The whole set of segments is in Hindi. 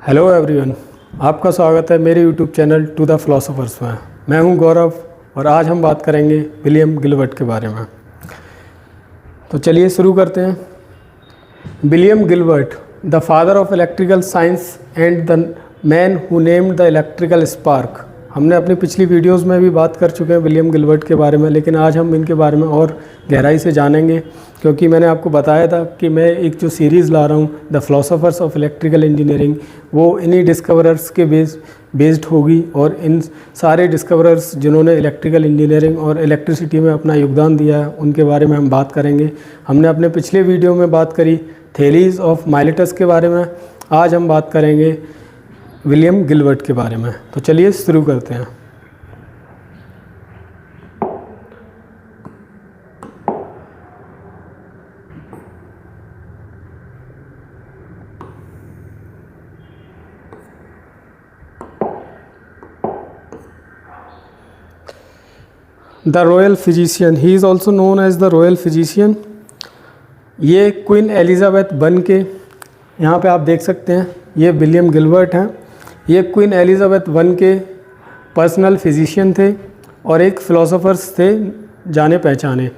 हेलो एवरीवन, आपका स्वागत है मेरे YouTube channel to the philosophers में। मैं हूं गौरव और आज हम बात करेंगे विलियम गिलबर्ट के बारे में। तो चलिए शुरू करते हैं। William Gilbert, the father of electrical science and the man who named the electrical spark. हमने अपनी पिछली वीडियोस में भी बात कर चुके हैं विलियम गिलबर्ट के बारे में, लेकिन आज हम इनके बारे में और गहराई से जानेंगे, क्योंकि मैंने आपको बताया था कि मैं एक जो सीरीज़ ला रहा हूँ the philosophers of electrical engineering, वो इन्हीं डिस्कवरर्स के बेस्ड होगी। और इन सारे डिस्कवरर्स जिन्होंने इलेक्ट्रिकल इंजीनियरिंग और इलेक्ट्रिसिटी में अपना योगदान दिया है, उनके बारे में हम बात करेंगे। हमने अपने पिछले वीडियो में बात करी थेलीज ऑफ माइलेटस के बारे में। आज हम बात करेंगे विलियम गिलबर्ट के बारे में। तो चलिए शुरू करते हैं। The royal physician, he is also known as the royal physician. ये क्वीन एलिजाबेथ बन के, यहाँ पे आप देख सकते हैं, ये विलियम गिलबर्ट हैं। ये क्वीन एलिजाबेथ वन के पर्सनल फिजिशियन थे और एक फ़िलोसोफर्स थे जाने पहचाने।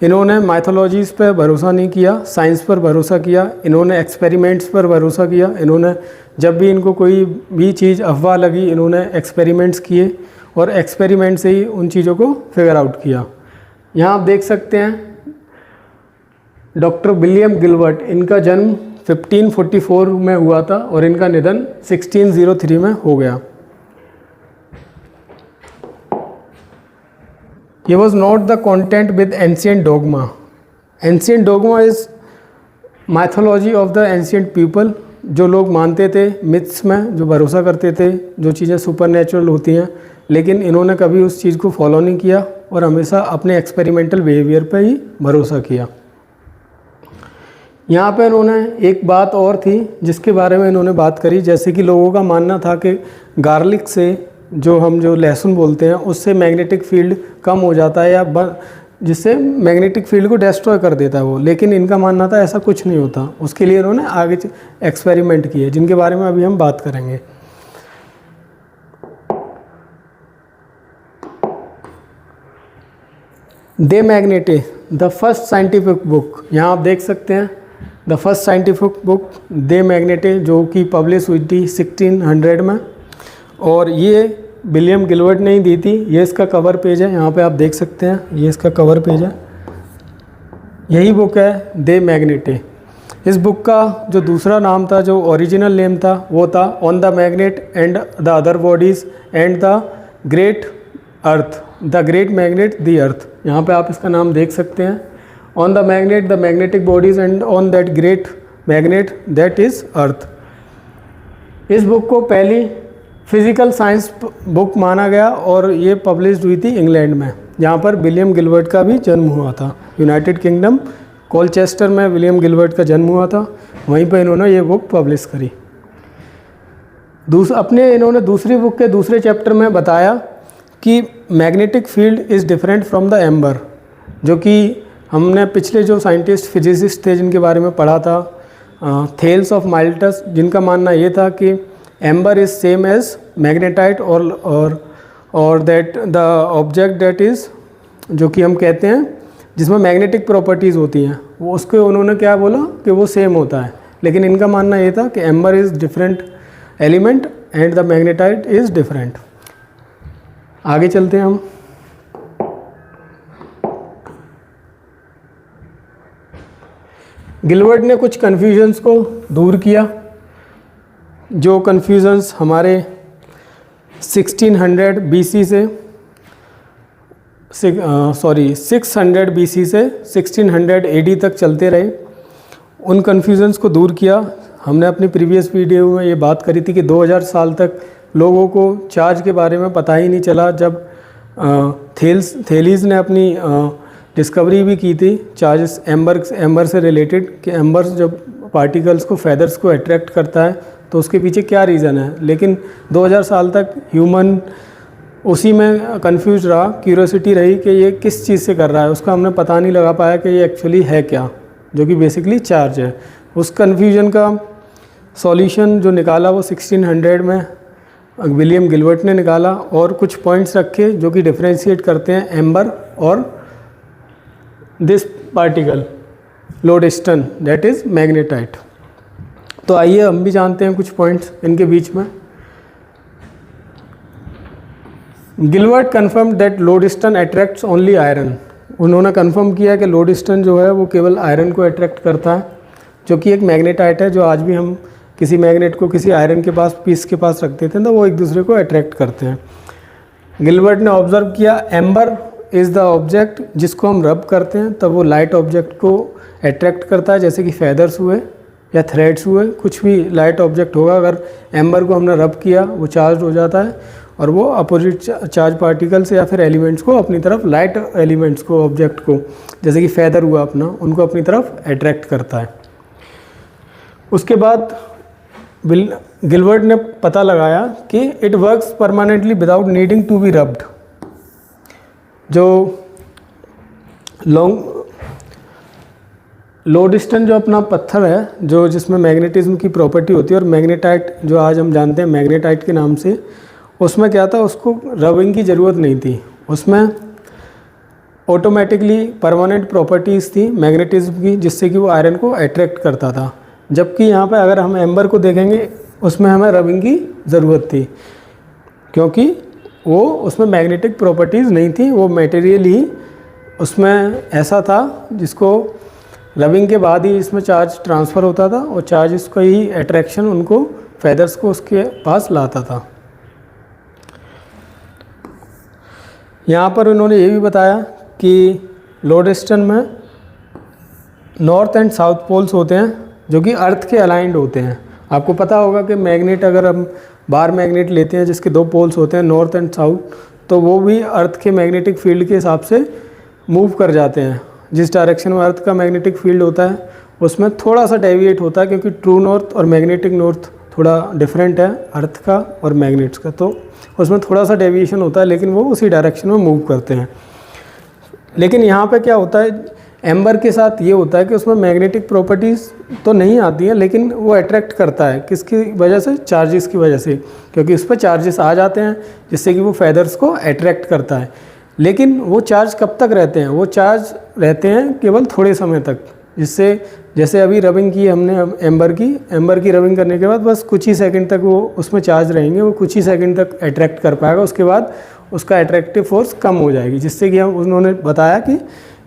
इन्होंने माइथोलॉजीज़ पर भरोसा नहीं किया, साइंस पर भरोसा किया। इन्होंने एक्सपेरिमेंट्स पर भरोसा किया। इन्होंने जब भी इनको कोई भी चीज़ अफवाह लगी, इन्होंने एक्सपेरिमेंट्स किए और एक्सपेरिमेंट से ही उन चीज़ों को फिगर आउट किया। यहाँ आप देख सकते हैं डॉक्टर विलियम गिलबर्ट, इनका जन्म 1544 में हुआ था और इनका निधन 1603 में हो गया। He was not the content with ancient dogma. Ancient dogma is mythology of the ancient people, जो लोग मानते थे मिथ्स में, जो भरोसा करते थे, जो चीज़ें सुपरनेचुरल होती हैं, लेकिन इन्होंने कभी उस चीज़ को फॉलो नहीं किया और हमेशा अपने एक्सपेरिमेंटल बिहेवियर पर ही भरोसा किया। यहाँ पे इन्होंने एक बात और थी जिसके बारे में इन्होंने बात करी, जैसे कि लोगों का मानना था कि गार्लिक से, जो लहसुन बोलते हैं, उससे मैग्नेटिक फील्ड कम हो जाता है या जिससे मैग्नेटिक फील्ड को डिस्ट्रॉय कर देता है वो। लेकिन इनका मानना था ऐसा कुछ नहीं होता। उसके लिए इन्होंने आगे एक्सपेरिमेंट किए जिनके बारे में अभी हम बात करेंगे। दे मैग्नेटे, द फर्स्ट साइंटिफिक बुक, यहाँ आप देख सकते हैं द फर्स्ट साइंटिफिक बुक दे मैग्नेटे, जो कि पब्लिश हुई थी 1600 में। और ये विलियम गिलबर्ट ने ही दी थी। ये इसका कवर पेज है, यहाँ पे आप देख सकते हैं, ये इसका कवर पेज है। यही बुक है दे मैग्नेटे। इस बुक का जो दूसरा नाम था, जो ओरिजिनल नेम था, वो था on the magnet and the other bodies and the great earth, the great magnet the earth. यहाँ पे आप इसका नाम देख सकते हैं, on the magnet the magnetic bodies and on that great magnet that is earth. इस बुक को पहली फिज़िकल साइंस बुक माना गया और ये पब्लिश हुई थी इंग्लैंड में, जहाँ पर विलियम गिलबर्ट का भी जन्म हुआ था। यूनाइटेड किंगडम कोलचेस्टर में विलियम गिलबर्ट का जन्म हुआ था, वहीं पर इन्होंने ये बुक पब्लिश करी। इन्होंने दूसरी बुक के दूसरे चैप्टर में बताया कि magnetic field is different from the amber, जो कि हमने पिछले जो साइंटिस्ट फिजिसिस्ट थे जिनके बारे में पढ़ा था, थेल्स ऑफ माइलेटस, जिनका मानना ये था कि amber is same as magnetite और that the object that is, जो कि हम कहते हैं जिसमें मैग्नेटिक प्रॉपर्टीज़ होती हैं, वो उसके उन्होंने क्या बोला कि वो सेम होता है। लेकिन इनका मानना ये था कि amber is different element and the magnetite is different. आगे चलते हैं हम। गिलबर्ट ने कुछ कन्फ्यूजन्स को दूर किया, जो कन्फ्यूजन्स हमारे 600 BC से 1600 AD तक चलते रहे। उन कन्फ्यूजन्स को दूर किया। हमने अपनी प्रीवियस वीडियो में ये बात करी थी कि 2000 साल तक लोगों को चार्ज के बारे में पता ही नहीं चला, जब थेलीज ने अपनी डिस्कवरी भी की थी चार्जेस एम्बर से रिलेटेड, कि एम्बर जब पार्टिकल्स को, फेदर्स को अट्रैक्ट करता है तो उसके पीछे क्या रीज़न है। लेकिन 2000 साल तक ह्यूमन उसी में कंफ्यूज रहा, क्यूरियोसिटी रही कि ये किस चीज़ से कर रहा है। उसका हमने पता नहीं लगा पाया कि ये एक्चुअली है क्या, जो कि बेसिकली चार्ज है। उस कन्फ्यूजन का सॉल्यूशन जो निकाला वो 1600 में विलियम गिलबर्ट ने निकाला, और कुछ पॉइंट्स रखे जो कि डिफ्रेंशिएट करते हैं एम्बर और this particle lodestone that is magnetite. तो आइए हम भी जानते हैं कुछ पॉइंट्स इनके बीच में। Gilbert confirm that lodestone attracts only iron. उन्होंने कन्फर्म किया कि लोडेस्टन जो है वो केवल आयरन को अट्रैक्ट करता है, जो कि एक मैग्नेटाइट है, जो आज भी हम किसी मैग्नेट को किसी आयरन के पास पीस के पास रख देते हैं तो वो एक दूसरे को अट्रैक्ट करते हैं। गिलबर्ट ने ऑब्जर्व किया एम्बर इज़ द ऑब्जेक्ट, जिसको हम रब करते हैं तब वो लाइट ऑब्जेक्ट को अट्रैक्ट करता है, जैसे कि फेदर्स हुए या थ्रेड्स हुए, कुछ भी लाइट ऑब्जेक्ट होगा, अगर एम्बर को हमने रब किया वो चार्ज हो जाता है और वो अपोजिट चार्ज पार्टिकल्स या फिर एलिमेंट्स को अपनी तरफ, लाइट एलिमेंट्स को, ऑब्जेक्ट को, जैसे कि फेदर हुआ अपना, उनको अपनी तरफ अट्रैक्ट करता है। उसके बाद गिलबर्ट ने पता लगाया कि it works permanently without needing to be rubbed. जो लोडेस्टन जो अपना पत्थर है, जो जिसमें मैग्नेटिज्म की प्रॉपर्टी होती है, और मैग्नेटाइट जो आज हम जानते हैं मैग्नेटाइट के नाम से, उसमें क्या था, उसको रबिंग की ज़रूरत नहीं थी, उसमें ऑटोमेटिकली परमानेंट प्रॉपर्टीज़ थी मैग्नेटिज्म की, जिससे कि वो आयरन को अट्रैक्ट करता था। जबकि यहाँ पर अगर हम एम्बर को देखेंगे उसमें हमें रबिंग की ज़रूरत थी, क्योंकि वो उसमें मैग्नेटिक प्रॉपर्टीज़ नहीं थी, वो मटेरियल ही उसमें ऐसा था जिसको रबिंग के बाद ही इसमें चार्ज ट्रांसफ़र होता था, और चार्ज इसका ही अट्रैक्शन उनको फेदर्स को उसके पास लाता था। यहाँ पर उन्होंने ये भी बताया कि लोडेस्टन में नॉर्थ एंड साउथ पोल्स होते हैं जो कि अर्थ के अलाइंड होते हैं। आपको पता होगा कि मैग्नेट, अगर हम बार मैग्नेट लेते हैं जिसके 2 पोल्स होते हैं नॉर्थ एंड साउथ, तो वो भी अर्थ के मैग्नेटिक फील्ड के हिसाब से मूव कर जाते हैं। जिस डायरेक्शन में अर्थ का मैग्नेटिक फील्ड होता है उसमें थोड़ा सा डेविएट होता है, क्योंकि ट्रू नॉर्थ और मैग्नेटिक नॉर्थ थोड़ा डिफरेंट है अर्थ का और मैग्नेट्स का, तो उसमें थोड़ा सा डेविएशन होता है, लेकिन वो उसी डायरेक्शन में मूव करते हैं। लेकिन यहाँ पे क्या होता है, एम्बर के साथ ये होता है कि उसमें मैग्नेटिक प्रॉपर्टीज़ तो नहीं आती हैं, लेकिन वो अट्रैक्ट करता है, किसकी वजह से, चार्जेस की वजह से, क्योंकि उस पर चार्जेस आ जाते हैं जिससे कि वो फेदर्स को अट्रैक्ट करता है। लेकिन वो चार्ज कब तक रहते हैं, वो चार्ज रहते हैं केवल थोड़े समय तक, जिससे जैसे अभी रबिंग की हमने एम्बर की रबिंग करने के बाद बस कुछ ही सेकंड तक वो उसमें चार्ज रहेंगे, वो कुछ ही सेकंड तक अट्रैक्ट कर पाएगा, उसके बाद उसका अट्रैक्टिव फोर्स कम हो जाएगी, जिससे कि हम उन्होंने बताया कि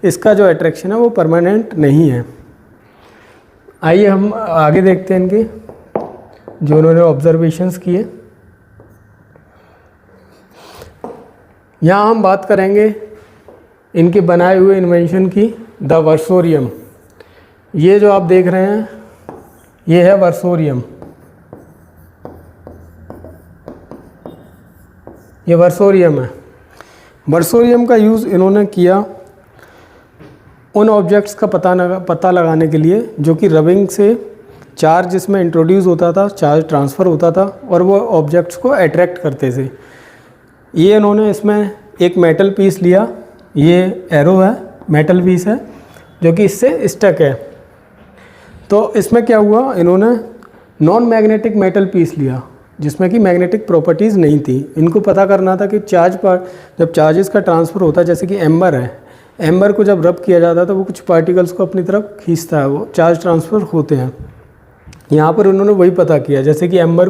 इसका जो अट्रैक्शन है वो परमानेंट नहीं है। आइए हम आगे देखते हैं इनके जो उन्होंने ऑब्जर्वेशंस किए। यहाँ हम बात करेंगे इनके बनाए हुए इन्वेंशन की, द वर्सोरियम। ये जो आप देख रहे हैं ये है वर्सोरियम, ये वर्सोरियम है। वर्सोरियम का यूज़ इन्होंने किया उन ऑब्जेक्ट्स का पता लगाने के लिए जो कि रबिंग से चार्ज इसमें इंट्रोड्यूस होता था, चार्ज ट्रांसफ़र होता था और वो ऑब्जेक्ट्स को अट्रैक्ट करते थे। ये इन्होंने इसमें एक मेटल पीस लिया, ये एरो है, मेटल पीस है जो कि इससे स्टक है। तो इसमें क्या हुआ, इन्होंने नॉन मैग्नेटिक मेटल पीस लिया जिसमें कि मैग्नेटिक प्रॉपर्टीज़ नहीं थी। इनको पता करना था कि चार्ज पर जब चार्जेस का ट्रांसफ़र होता है, जैसे कि एम्बर है, एम्बर को जब रब किया जाता है तो वो कुछ पार्टिकल्स को अपनी तरफ खींचता है, वो चार्ज ट्रांसफ़र होते हैं। यहाँ पर उन्होंने वही पता किया, जैसे कि एम्बर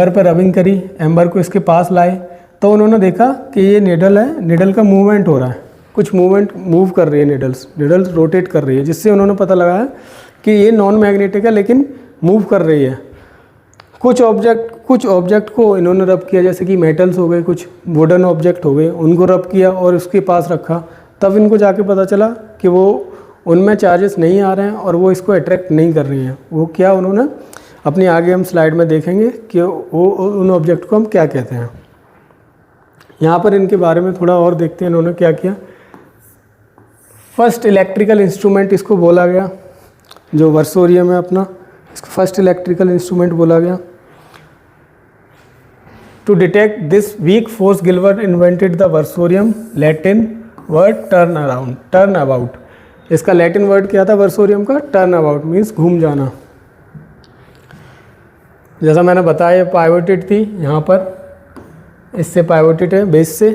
पर रबिंग करी, एम्बर को इसके पास लाए तो उन्होंने देखा कि ये निडल है, निडल का मूवमेंट हो रहा है, कुछ मूव कर रही है, निडल्स रोटेट कर रही है, जिससे उन्होंने पता लगाया कि ये नॉन मैग्नेटिक है लेकिन मूव कर रही है। कुछ ऑब्जेक्ट को इन्होंने रब किया, जैसे कि मेटल्स हो गए, कुछ वुडन ऑब्जेक्ट हो गए, उनको रब किया और उसके पास रखा, तब इनको जाके पता चला कि वो उनमें चार्जेस नहीं आ रहे हैं और वो इसको अट्रैक्ट नहीं कर रही हैं। वो क्या, उन्होंने अपनी आगे हम स्लाइड में देखेंगे कि वो उन ऑब्जेक्ट को हम क्या कहते हैं। यहाँ पर इनके बारे में थोड़ा और देखते हैं इन्होंने क्या किया। फर्स्ट इलेक्ट्रिकल इंस्ट्रूमेंट इसको बोला गया, जो वर्सोरियम है अपना, इसको फर्स्ट इलेक्ट्रिकल इंस्ट्रूमेंट बोला गया। To detect this weak force Gilbert invented the versorium, Latin word turn about. इसका लैटिन वर्ड क्या था वर्सोरियम का, टर्न अबाउट मीन्स घूम जाना। जैसा मैंने बताया ये पाइवोटेड थी, यहाँ पर इससे पाइवोटेड है बेस से,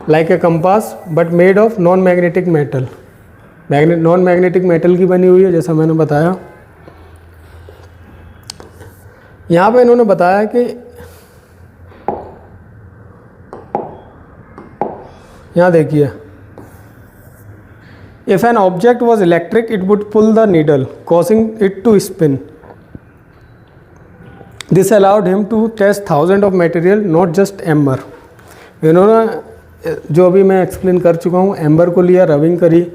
like a compass but made of non magnetic metal, non magnetic metal की बनी हुई है जैसा मैंने बताया। यहाँ पे इन्होंने बताया कि यहाँ देखिए, if an object was electric it would pull the needle causing it to spin, this allowed him to test thousand of material not just amber. इन्होंने जो अभी मैं एक्सप्लेन कर चुका हूँ, एम्बर को लिया, रबिंग करी,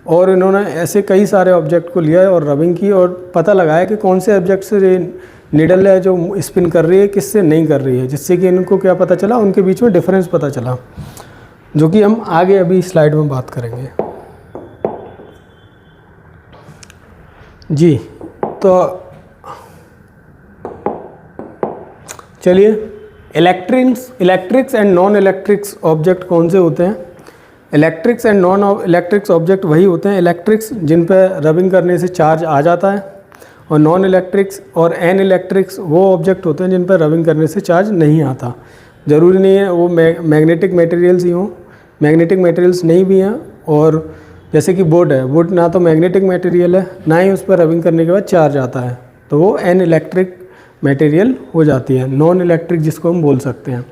और इन्होंने ऐसे कई सारे ऑब्जेक्ट को लिया और रबिंग की, और पता लगाया कि कौन से ऑब्जेक्ट से नीडल है जो स्पिन कर रही है, किससे नहीं कर रही है, जिससे कि इनको क्या पता चला, उनके बीच में डिफरेंस पता चला, जो कि हम आगे अभी स्लाइड में बात करेंगे। जी तो चलिए, electrics and non electrics object कौन से होते हैं। Electrics and non electrics object वही होते हैं, इलेक्ट्रिक्स जिन पर रबिंग करने से चार्ज आ जाता है, और नॉन इलेक्ट्रिक्स और एन इलेक्ट्रिक्स वो ऑब्जेक्ट होते हैं जिन पर रबिंग करने से चार्ज नहीं आता। ज़रूरी नहीं है वो मैग्नेटिक मटेरियल्स ही हों, मैग्नेटिक मटेरियल्स नहीं भी हैं, और जैसे कि वुड है, वुड ना तो मैग्नेटिक मटेरियल है, ना ही उस पर रबिंग करने के बाद चार्ज आता है, तो वो एन इलेक्ट्रिक मटेरियल हो जाती है, नॉन इलेक्ट्रिक जिसको हम बोल सकते हैं।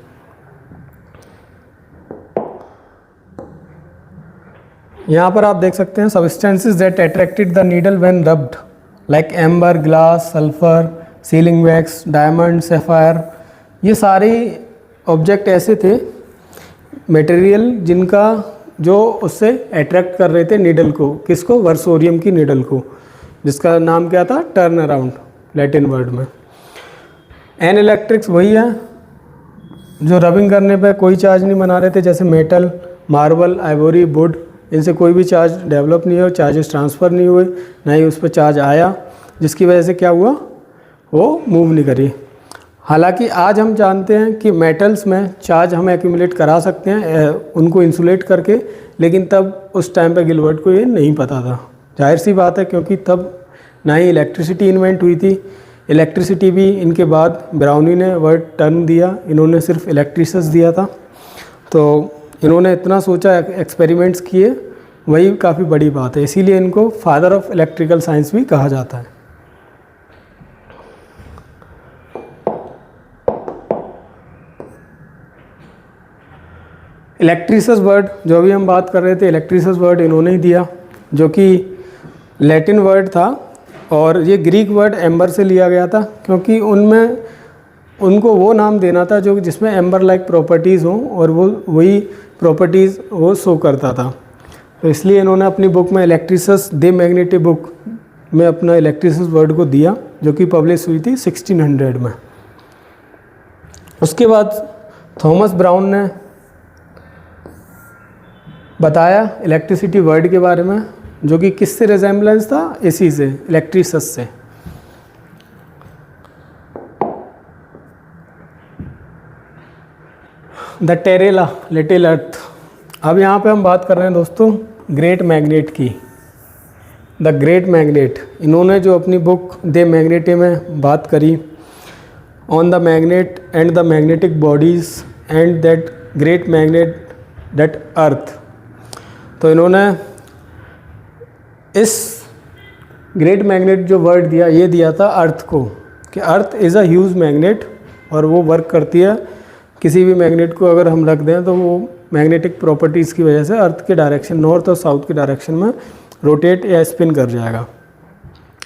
यहाँ पर आप देख सकते हैं substances that attracted the needle when rubbed, like amber, glass, sulphur, sealing wax, diamond, sapphire. ये सारे ऑब्जेक्ट ऐसे थे, मटेरियल जिनका जो उससे अट्रैक्ट कर रहे थे नीडल को, किसको, वर्सोरियम की नीडल को, जिसका नाम क्या था, टर्न अराउंड लैटिन वर्ड में। एन इलेक्ट्रिक्स वही है जो रबिंग करने पे कोई चार्ज नहीं बना रहे थे, जैसे मेटल, मार्बल, आइवोरी, वुड, इनसे कोई भी चार्ज डेवलप नहीं हुआ, चार्जेस ट्रांसफ़र नहीं हुए, ना ही उस पर चार्ज आया, जिसकी वजह से क्या हुआ, वो मूव नहीं करी। हालांकि आज हम जानते हैं कि मेटल्स में चार्ज हम एक्यूमुलेट करा सकते हैं उनको इंसुलेट करके, लेकिन तब उस टाइम पे गिलबर्ट को ये नहीं पता था। जाहिर सी बात है, क्योंकि तब ना ही इलेक्ट्रिसिटी इन्वेंट हुई थी, इलेक्ट्रिसिटी भी इनके बाद ब्राउनी ने वर्ड टर्म दिया, इन्होंने सिर्फ इलेक्ट्रिसिस दिया था। तो इन्होंने इतना सोचा, एक्सपेरिमेंट्स किए, वही काफ़ी बड़ी बात है, इसीलिए इनको फादर ऑफ इलेक्ट्रिकल साइंस भी कहा जाता है। इलेक्ट्रिसिस वर्ड जो अभी हम बात कर रहे थे, इलेक्ट्रिसिस वर्ड इन्होंने ही दिया, जो कि लैटिन वर्ड था, और ये ग्रीक वर्ड एम्बर से लिया गया था, क्योंकि उनमें उनको वो नाम देना था जो जिसमें एम्बर लाइक प्रॉपर्टीज़ हों, और वो वही प्रॉपर्टीज़ वो शो करता था। तो इसलिए इन्होंने अपनी बुक में इलेक्ट्रिसिस दे मैग्नेटी बुक में अपना इलेक्ट्रिसिस वर्ड को दिया, जो कि पब्लिश हुई थी 1600 में। उसके बाद थॉमस ब्राउन ने बताया इलेक्ट्रिसिटी वर्ड के बारे में, जो कि किससे रिजेम्बलेंस था, इसी से, इलेक्ट्रिसिस से। द टेरेला, लिटिल अर्थ। अब यहाँ पे हम बात कर रहे हैं दोस्तों ग्रेट मैग्नेट की। द ग्रेट मैग्नेट, इन्होंने जो अपनी बुक दे मैग्नेटे में बात करी, on the magnet and the magnetic bodies and that great magnet that earth. तो इन्होंने इस ग्रेट मैग्नेट जो वर्ड दिया, ये दिया था अर्थ को, कि earth is a huge magnet, और वो वर्क करती है, किसी भी मैग्नेट को अगर हम रख दें तो वो मैग्नेटिक प्रॉपर्टीज़ की वजह से अर्थ के डायरेक्शन, नॉर्थ और साउथ के डायरेक्शन में रोटेट या स्पिन कर जाएगा।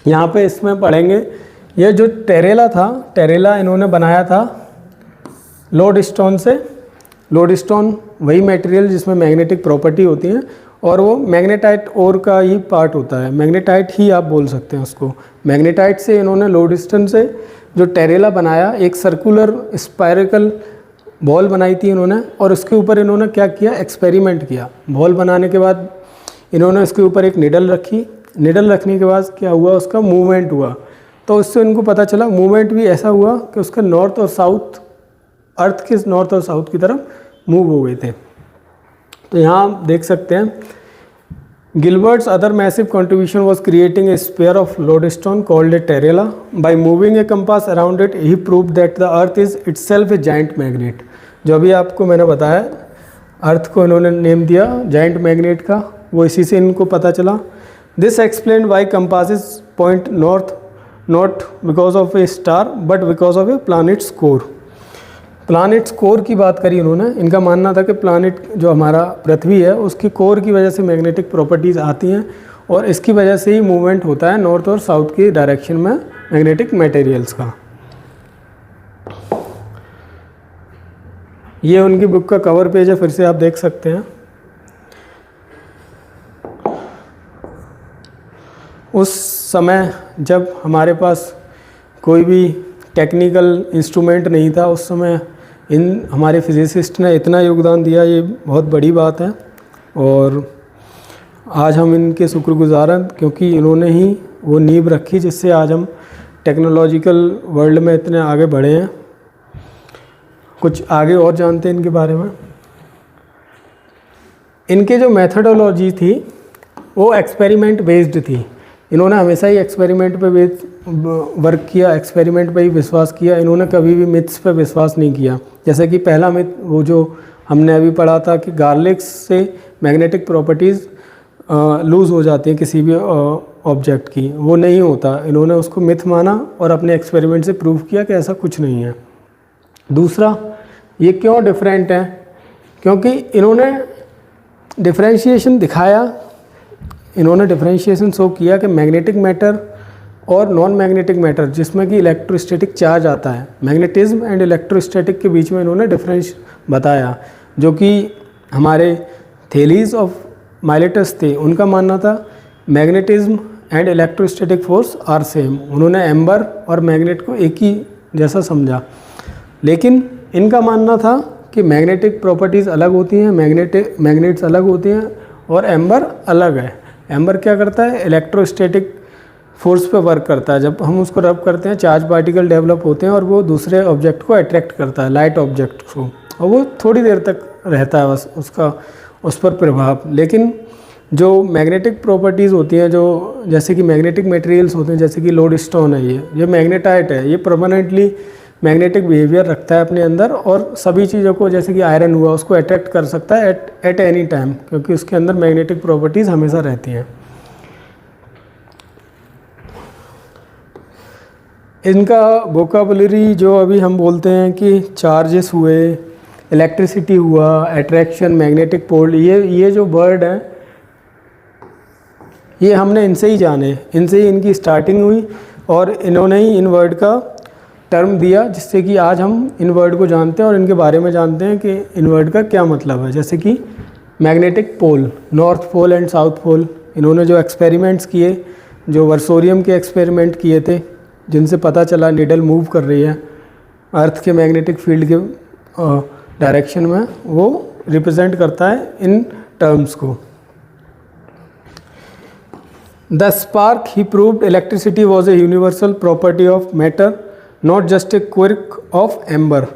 यहाँ पे इसमें पढ़ेंगे, ये जो टेरेला था, टेरेला इन्होंने बनाया था लोडस्टोन से। लोडस्टोन वही मटेरियल जिसमें मैग्नेटिक प्रॉपर्टी होती है, और वो मैग्नेटाइट ओर का ही पार्ट होता है, मैग्नेटाइट ही आप बोल सकते हैं उसको। मैग्नेटाइट से इन्होंने लोडस्टोन से जो टेरेला बनाया, एक सर्कुलर स्पायरिकल बॉल बनाई थी इन्होंने, और उसके ऊपर इन्होंने क्या किया, एक्सपेरिमेंट किया। बॉल बनाने के बाद इन्होंने उसके ऊपर एक निडल रखी, निडल रखने के बाद क्या हुआ, उसका मूवमेंट हुआ, तो उससे इनको पता चला मूवमेंट भी ऐसा हुआ कि उसका नॉर्थ और साउथ, अर्थ के नॉर्थ और साउथ की तरफ मूव हो गए थे। तो यहाँ आप देख सकते हैं Gilbert's other massive contribution was creating a sphere of lodestone called a terrella. By moving a compass around it, he proved that the earth is itself a giant magnet. जो अभी आपको मैंने बताया, अर्थ को इन्होंने नेम दिया जाइंट मैग्नेट का, वो इसी से इनको पता चला. This explained why compasses point north not because of a star but because of a planet's core. Planets core की बात करी उन्होंने. इनका मानना था कि प्लानिट जो हमारा पृथ्वी है उसकी कोर की वजह से मैग्नेटिक प्रॉपर्टीज़ आती हैं और इसकी वजह से ही मूवमेंट होता है नॉर्थ और साउथ की डायरेक्शन में मैग्नेटिक मटेरियल्स का. ये उनकी बुक का कवर पेज है, फिर से आप देख सकते हैं. उस समय जब हमारे पास कोई भी टेक्निकल इंस्ट्रूमेंट नहीं था, उस समय इन हमारे फिजिसिस्ट ने इतना योगदान दिया, ये बहुत बड़ी बात है. और आज हम इनके शुक्रगुजार हैं क्योंकि इन्होंने ही वो नींव रखी जिससे आज हम टेक्नोलॉजिकल वर्ल्ड में इतने आगे बढ़े हैं. कुछ आगे और जानते हैं इनके बारे में. इनके जो मेथडोलॉजी थी वो एक्सपेरिमेंट बेस्ड थी. इन्होंने हमेशा ही एक्सपेरिमेंट पे वर्क किया, एक्सपेरिमेंट पे ही विश्वास किया. इन्होंने कभी भी मिथ्स पे विश्वास नहीं किया. जैसे कि पहला मिथ वो जो हमने अभी पढ़ा था कि गार्लिक्स से मैग्नेटिक प्रॉपर्टीज़ लूज़ हो जाती हैं किसी भी ऑब्जेक्ट की, वो नहीं होता. इन्होंने उसको मिथ माना और अपने एक्सपेरिमेंट से प्रूव किया कि ऐसा कुछ नहीं है. दूसरा, ये क्यों डिफरेंट है? क्योंकि इन्होंने डिफरेंशिएशन दिखाया, इन्होंने डिफरेंशिएशन शो किया कि मैग्नेटिक मैटर और नॉन मैग्नेटिक मैटर जिसमें कि इलेक्ट्रोस्टैटिक चार्ज आता है, मैग्नेटिज्म एंड इलेक्ट्रोस्टैटिक के बीच में इन्होंने डिफरेंस बताया. जो कि हमारे थेलीज ऑफ माइलेटस थे, उनका मानना था magnetism and electrostatic force are same. उन्होंने एम्बर और मैग्नेट को एक ही जैसा समझा. लेकिन इनका मानना था कि मैग्नेटिक प्रॉपर्टीज़ अलग होती हैं, मैग्नेट्स अलग होते हैं और एम्बर अलग है. एम्बर क्या करता है? इलेक्ट्रोस्टैटिक फोर्स पे वर्क करता है. जब हम उसको रब करते हैं चार्ज पार्टिकल डेवलप होते हैं और वो दूसरे ऑब्जेक्ट को अट्रैक्ट करता है, लाइट ऑब्जेक्ट को, और वो थोड़ी देर तक रहता है बस उसका उस पर प्रभाव. लेकिन जो मैग्नेटिक प्रॉपर्टीज़ होती हैं, जो जैसे कि मैग्नेटिक मटेरियल्स होते हैं, जैसे कि लोडस्टोन है, ये मैग्नेटाइट है, ये परमानेंटली मैग्नेटिक बिहेवियर रखता है अपने अंदर और सभी चीज़ों को, जैसे कि आयरन हुआ, उसको अट्रैक्ट कर सकता है एट एनी टाइम, क्योंकि उसके अंदर मैग्नेटिक प्रॉपर्टीज़ हमेशा रहती हैं. इनका वोकाबुलरी जो अभी हम बोलते हैं कि चार्जेस हुए, इलेक्ट्रिसिटी हुआ, अट्रैक्शन, मैग्नेटिक पोल, ये जो वर्ड है ये हमने इनसे ही जाने, इनसे ही इनकी स्टार्टिंग हुई और इन्होंने ही इन वर्ड का टर्म दिया जिससे कि आज हम इन वर्ड को जानते हैं और इनके बारे में जानते हैं कि इन वर्ड का क्या मतलब है. जैसे कि magnetic pole, north pole and south pole, इन्होंने जो एक्सपेरिमेंट्स किए, जो वर्सोरियम के एक्सपेरिमेंट किए थे, जिनसे पता चला निडल मूव कर रही है अर्थ के मैग्नेटिक फील्ड के डायरेक्शन में, वो रिप्रेजेंट करता है इन टर्म्स को. The spark he proved electricity was a universal property of matter not just a quirk of amber.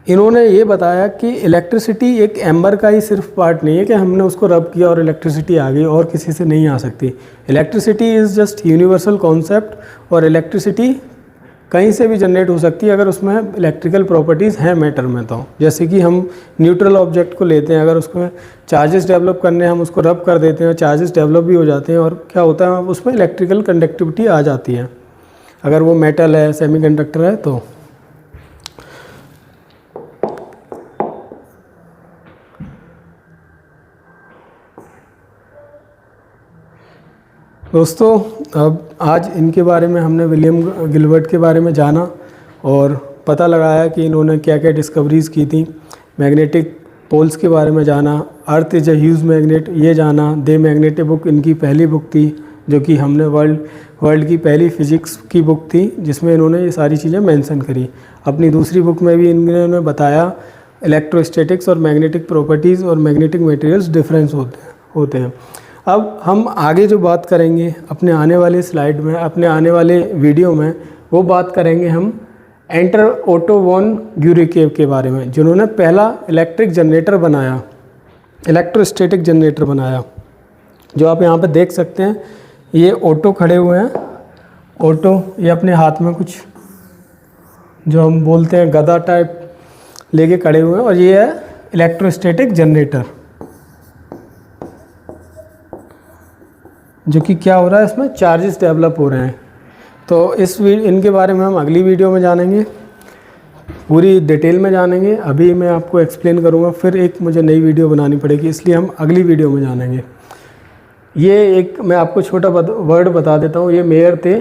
इन्होंने ये बताया कि इलेक्ट्रिसिटी एक एम्बर का ही सिर्फ पार्ट नहीं है कि हमने उसको रब किया और इलेक्ट्रिसिटी आ गई और किसी से नहीं आ सकती. Electricity is just universal concept और इलेक्ट्रिसिटी कहीं से भी जनरेट हो सकती है अगर उसमें इलेक्ट्रिकल प्रॉपर्टीज़ हैं मैटर में. तो जैसे कि हम न्यूट्रल ऑब्जेक्ट को लेते हैं, अगर उसमें चार्जेस डेवलप करने हम उसको रब कर देते हैं, चार्जेस डेवलप भी हो जाते हैं और क्या होता है उसमें इलेक्ट्रिकल कंडक्टिविटी आ जाती है अगर वो मेटल है, सेमीकंडक्टर है. तो दोस्तों, अब आज इनके बारे में हमने विलियम गिलबर्ट के बारे में जाना और पता लगाया कि इन्होंने क्या क्या डिस्कवरीज़ की थी. मैग्नेटिक पोल्स के बारे में जाना, earth is a huge magnet ये जाना. दे मैग्नेटिक बुक इनकी पहली बुक थी जो कि हमने वर्ल्ड की पहली फिजिक्स की बुक थी जिसमें इन्होंने ये सारी चीज़ें मेंशन करी. अपनी दूसरी बुक में भी इन्होंने बताया इलेक्ट्रोस्टैटिक्स और मैग्नेटिक प्रॉपर्टीज़ और मैग्नेटिक मटेरियल्स डिफरेंस होते हैं. अब हम आगे जो बात करेंगे अपने आने वाले स्लाइड में, अपने आने वाले वीडियो में, वो बात करेंगे हम एंटर ओटो वॉन ग्यूरिकेव के बारे में, जिन्होंने पहला इलेक्ट्रिक जनरेटर बनाया, इलेक्ट्रोस्टैटिक जनरेटर बनाया. जो आप यहाँ पे देख सकते हैं, ये ऑटो खड़े हुए हैं। ऑटो, ये अपने हाथ में कुछ जो हम बोलते हैं गदा टाइप लेके खड़े हुए हैं। और ये है इलेक्ट्रोस्टैटिक जनरेटर, जो कि क्या हो रहा है, इसमें चार्जेस डेवलप हो रहे हैं। तो इनके बारे में हम अगली वीडियो में जानेंगे, पूरी डिटेल में जानेंगे। अभी मैं आपको एक्सप्लेन करूँगा, फिर एक मुझे नई वीडियो बनानी पड़ेगी, इसलिए हम अगली वीडियो में जानेंगे। ये एक मैं आपको छोटा वर्ड बता देता हूँ। ये मेयर थे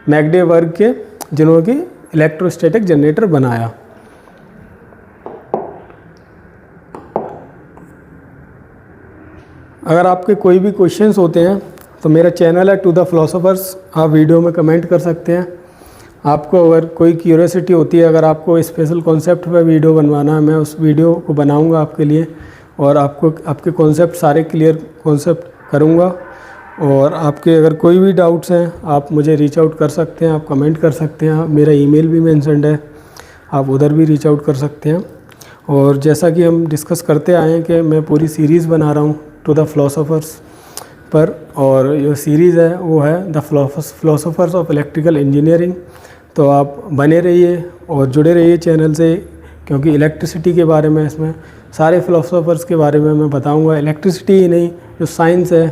मैग्डेबर्ग के, जिन्होंने कि इलेक्ट्रोस्टैटिक जनरेटर बनाया। अगर आपके कोई भी क्वेश्चंस होते हैं तो मेरा चैनल है टू द फिलोसोफर्स, आप वीडियो में कमेंट कर सकते हैं। आपको अगर कोई क्यूरियोसिटी होती है, अगर आपको स्पेशल कॉन्सेप्ट पे वीडियो बनवाना है, मैं उस वीडियो को बनाऊंगा आपके लिए, और आपको आपके कॉन्सेप्ट सारे क्लियर कॉन्सेप्ट करूंगा। और आपके अगर कोई भी डाउट्स हैं, आप मुझे रीच आउट कर सकते हैं, आप कमेंट कर सकते हैं। मेरा ईमेल भी मेंशन्ड है, आप उधर भी रीच आउट कर सकते हैं। और जैसा कि हम डिस्कस करते आए हैं कि मैं पूरी सीरीज़ बना रहा हूँ टू द फिलोसोफर्स पर, और ये सीरीज़ है वो है the philosophers of electrical engineering. तो आप बने रहिए और जुड़े रहिए चैनल से, क्योंकि इलेक्ट्रिसिटी के बारे में, इसमें सारे फिलोसोफर्स के बारे में मैं बताऊंगा। इलेक्ट्रिसिटी ही नहीं, जो साइंस है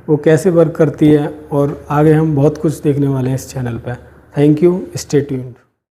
वो कैसे वर्क करती है, और आगे हम बहुत कुछ देखने वाले हैं इस चैनल पे। Thank you, stay tuned.